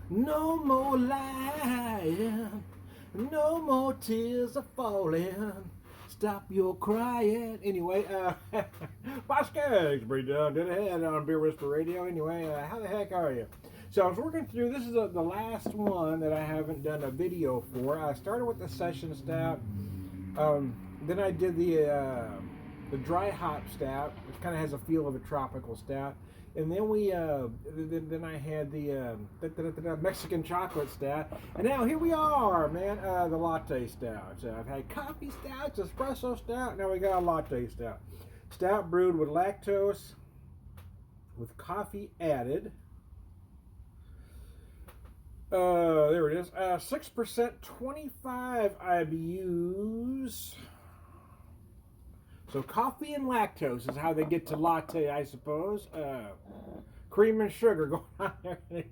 No more lying, no more tears are falling. Stop your crying. Anyway, Bosco's pretty done. Did ahead on Beer Whisper Radio. Anyway, how the heck are you? So I was working through. This is the last one that I haven't done a video for. I started with the session stout. Then I did the dry hop stout, which kind of has a feel of a tropical stout. And then then I had the Mexican chocolate stout, and now here we are, man. The latte stout. So I've had coffee stouts, espresso stout. Now we got a latte stout. Stout brewed with lactose, with coffee added. There it is. 6%, 25 IBUs. So coffee and lactose is how they get to latte, I suppose. Cream and sugar going on there.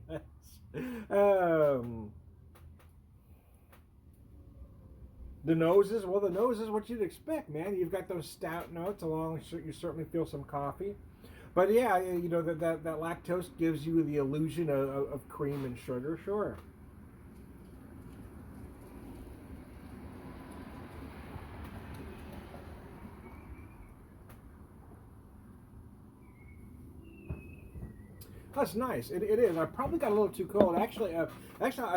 The noses, well, the nose is what you'd expect, man. You've got those stout notes along. You certainly feel some coffee, but yeah, you know that lactose gives you the illusion of cream and sugar. Sure. That's nice. It is. I probably got a little too cold. Actually, I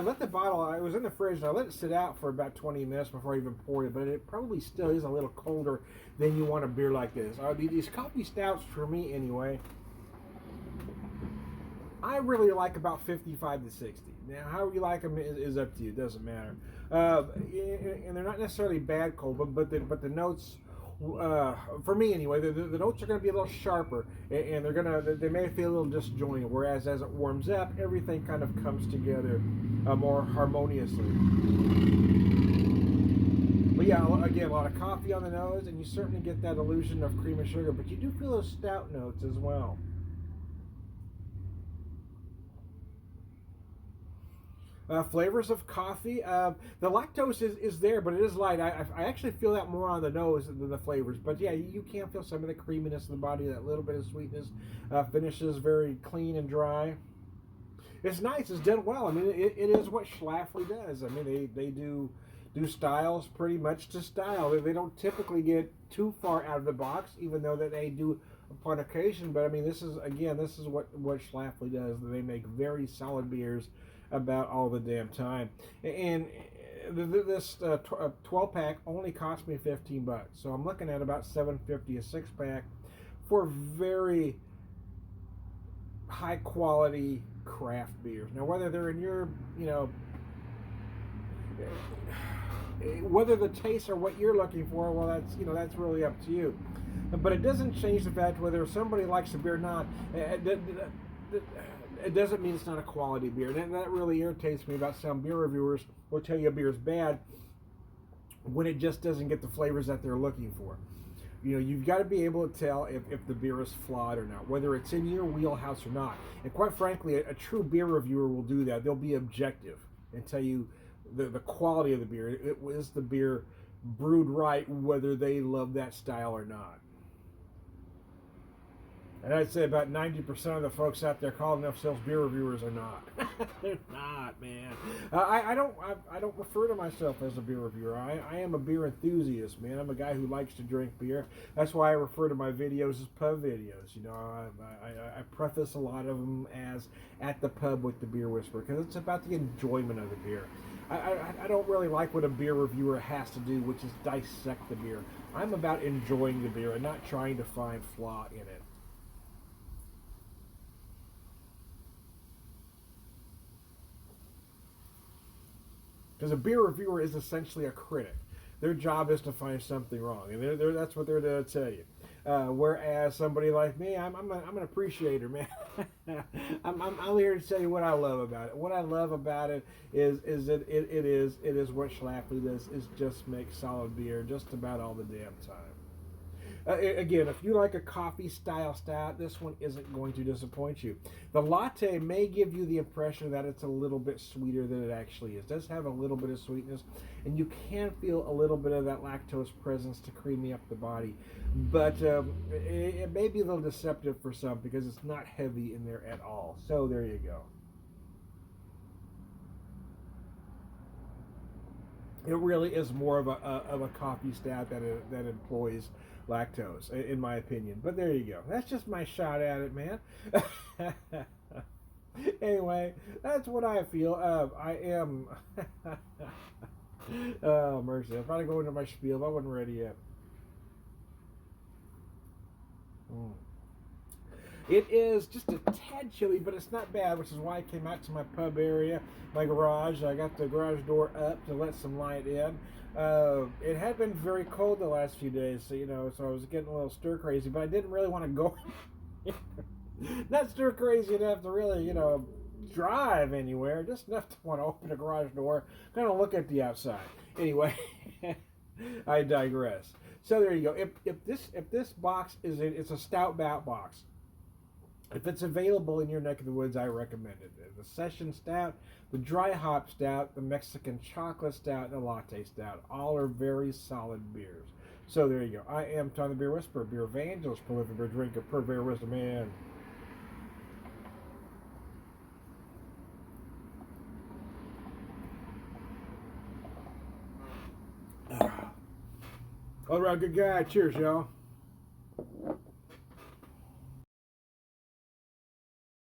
let the bottle. I was in the fridge. And I let it sit out for about 20 minutes before I even poured it. But it probably still is a little colder than you want a beer like this. These coffee stouts, for me anyway, I really like about 55 to 60. Now, how you like them is up to you. It doesn't matter. And they're not necessarily bad cold, but the notes. For me anyway, the notes are going to be a little sharper, and they may feel a little disjointed. Whereas as it warms up, everything kind of comes together more harmoniously. But yeah, again, a lot of coffee on the nose, and you certainly get that illusion of cream and sugar. But you do feel those stout notes as well. Flavors of coffee. The lactose is there, but it is light. I actually feel that more on the nose than the flavors. But yeah, you can feel some of the creaminess in the body, that little bit of sweetness. Finishes very clean and dry. It's nice. It's done well. I mean, it is what Schlafly does. I mean, they do styles pretty much to style. They don't typically get too far out of the box, even though that they do upon occasion. But I mean, this is what Schlafly does. They make very solid beers about all the damn time. And this 12 pack only cost me $15, so I'm looking at about $7.50 a 6-pack for very high quality craft beers. Now, whether they're in your, whether the tastes are what you're looking for, well, that's really up to you. But it doesn't change the fact whether somebody likes a beer or not. It doesn't mean it's not a quality beer. And that really irritates me about some beer reviewers will tell you a beer is bad when it just doesn't get the flavors that they're looking for. You've got to be able to tell if the beer is flawed or not, whether it's in your wheelhouse or not. And quite frankly, a true beer reviewer will do that. They'll be objective and tell you the quality of the beer. Is the beer brewed right, whether they love that style or not. And I'd say about 90% of the folks out there calling themselves beer reviewers are not. They're not, man. I don't refer to myself as a beer reviewer. I am a beer enthusiast, man. I'm a guy who likes to drink beer. That's why I refer to my videos as pub videos. I preface a lot of them as at the pub with the Beer Whisperer, because it's about the enjoyment of the beer. I don't really like what a beer reviewer has to do, which is dissect the beer. I'm about enjoying the beer and not trying to find flaw in it. Because a beer reviewer is essentially a critic. Their job is to find something wrong, and that's what they're there to tell you. Whereas somebody like me, I'm an appreciator, man. I'm here to tell you what I love about it. What I love about it is it is what Schlafly does, is just make solid beer just about all the damn time. Again, if you like a coffee style stout, this one isn't going to disappoint you. The latte may give you the impression that it's a little bit sweeter than it actually is. It does have a little bit of sweetness, and you can feel a little bit of that lactose presence to creamy up the body. But it may be a little deceptive for some because it's not heavy in there at all. So there you go. It really is more of a coffee stout that employs lactose, in my opinion. But there you go. That's just my shot at it, man. Anyway, that's what I feel. I am. Oh mercy! I'm about to go into my spiel. I wasn't ready yet. Mm. It is just a tad chilly, but it's not bad, which is why I came out to my pub area, my garage. I got the garage door up to let some light in. It had been very cold the last few days, so I was getting a little stir crazy, but I didn't really want to go. Not stir crazy enough to really, drive anywhere. Just enough to want to open a garage door, kind of look at the outside. Anyway, I digress. So there you go. If this box it's a stout bout box. If it's available in your neck of the woods, I recommend it. The Session Stout, the Dry Hop Stout, the Mexican Chocolate Stout, and the Latte Stout. All are very solid beers. So there you go. I am Tom the Beer Whisperer, Beer Evangelist, prolific beer drinker, purveyor of wisdom, man. All around good guy. Cheers, y'all.